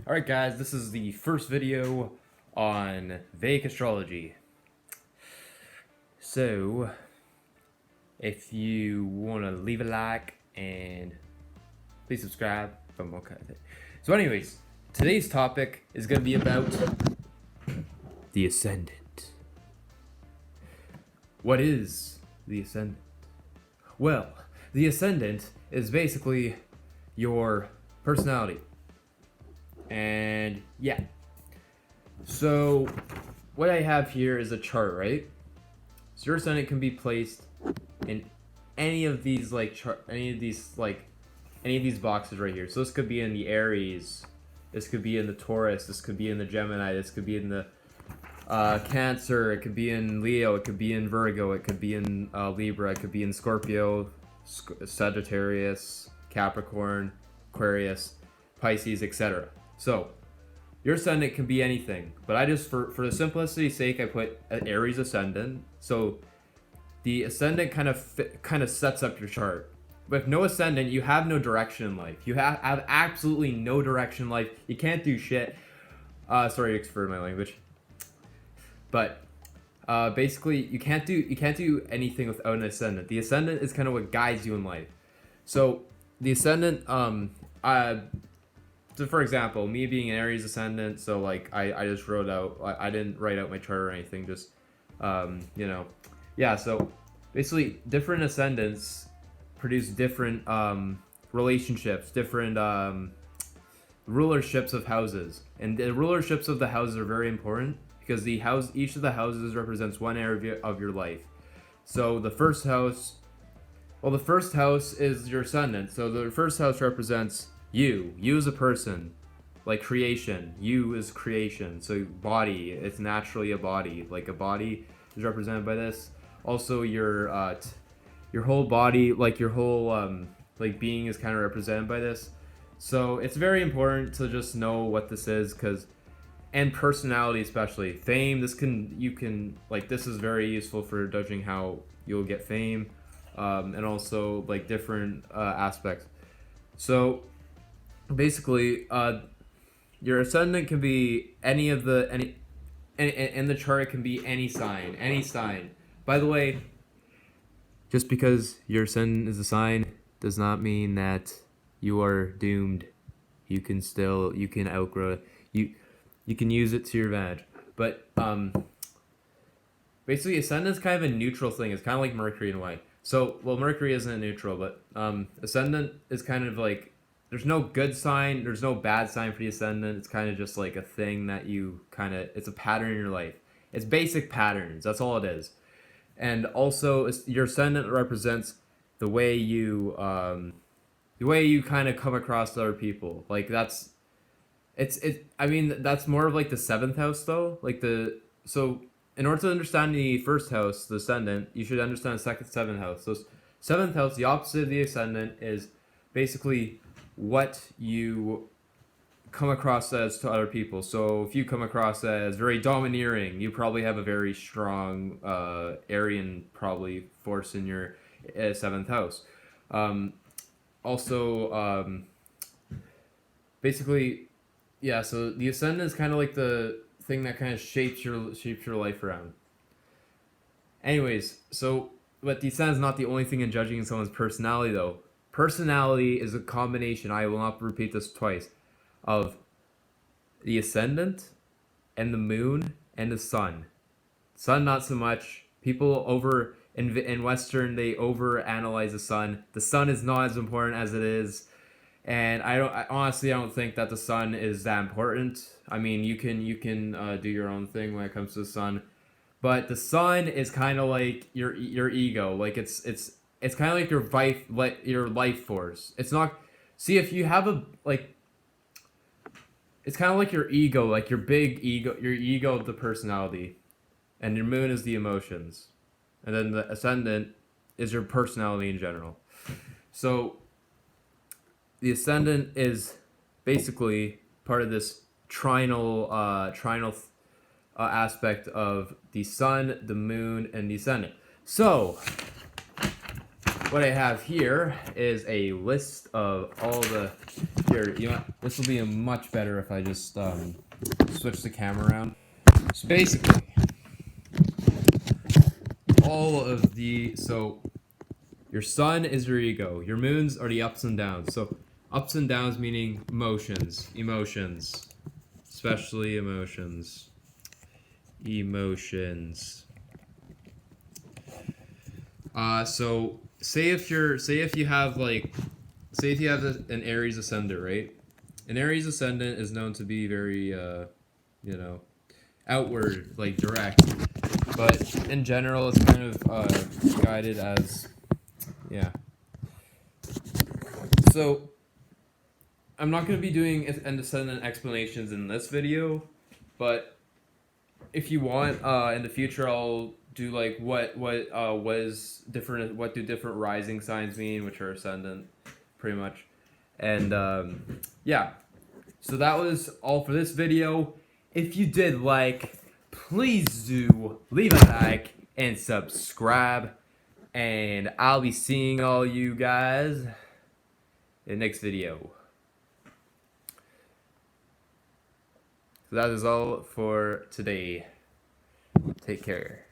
Alright guys, this is the first video on Vedic Astrology. So, if you want to leave a like and please subscribe. So anyways, today's topic is going to be about the Ascendant. What is the Ascendant? Well, the Ascendant is basically your personality. And yeah, so what I have here is a chart, right? So your ascendant can be placed in any of these any of these boxes right here. So this could be in the Aries, this could be in the Taurus, this could be in the Gemini, this could be in the Cancer, it could be in Leo, it could be in Virgo, it could be in Libra, it could be in Scorpio, Sagittarius, Capricorn, Aquarius, Pisces, etc. So, your ascendant can be anything, but I just, for the simplicity's sake, I put an Aries ascendant. So, the ascendant kind of sets up your chart. With no ascendant, you have no direction in life. You have absolutely no direction in life. You can't do shit. Sorry for my language, but basically, you can't do anything without an ascendant. The ascendant is kind of what guides you in life. So, the ascendant, so for example, me being an Aries ascendant, so like I just wrote out, I didn't write out my chart or anything, just yeah, so basically different ascendants produce different relationships, different rulerships of houses. And the rulerships of the houses are very important because each of the houses represents one area of your life. So the first house, well, the first house is your ascendant. So the first house represents you as a person, like creation. You is creation. So body, it's naturally a body. Like a body is represented by this. Also your whole body, like your whole like being is kind of represented by this. So it's very important to just know what this is, and personality especially. Fame, this is very useful for judging how you'll get fame, and also like different aspects. So basically, your ascendant can be in the chart, it can be any sign. By the way, just because your ascendant is a sign does not mean that you are doomed. You can outgrow it. You can use it to your advantage. But basically, ascendant is kind of a neutral thing. It's kind of like Mercury in a way. So, well, Mercury isn't a neutral, but ascendant is kind of like, there's no good sign, there's no bad sign for the ascendant. It's kind of just like a thing that it's a pattern in your life. It's basic patterns, that's all it is. And also, your ascendant represents the way you kind of come across to other people. Like that's more of like the seventh house though. So in order to understand the first house, the ascendant, you should understand the second, seventh house. So seventh house, the opposite of the ascendant, is basically what you come across as to other people. So if you come across as very domineering, you probably have a very strong Aryan probably force in your seventh house. Basically, yeah. So the ascendant is kind of like the thing that kind of shapes your life around. Anyways, but the ascendant is not the only thing in judging someone's personality, though. Personality is a combination, I will not repeat this twice, of the ascendant and the moon and the sun. Sun, not so much. People in Western, they overanalyze the sun. The sun is not as important as it is. And I honestly don't think that the sun is that important. I mean, you can do your own thing when it comes to the sun. But the sun is kind of like your ego. Like it's kind of like your life force. It's not. See, if you have it's kind of like your ego, like your big ego, your ego of the personality, and your moon is the emotions, and then the ascendant is your personality in general. So the ascendant is basically part of this trinal aspect of the sun, the moon, and the ascendant. So what I have here is a list of all the. Here, you know, this will be much better if I just switch the camera around. So basically, all of the your sun is your ego. Your moons are the ups and downs. So ups and downs meaning emotions, especially emotions. So say if you have an Aries ascendant, right? An Aries ascendant is known to be very outward, like direct, but in general, it's kind of guided as, yeah. So I'm not going to be doing an ascendant explanations in this video, but if you want, in the future, I'll do like what was different. What do different rising signs mean, which are ascendant, pretty much, and yeah. So that was all for this video. If you did like, please do leave a like and subscribe, and I'll be seeing all you guys in the next video. So that is all for today. Take care.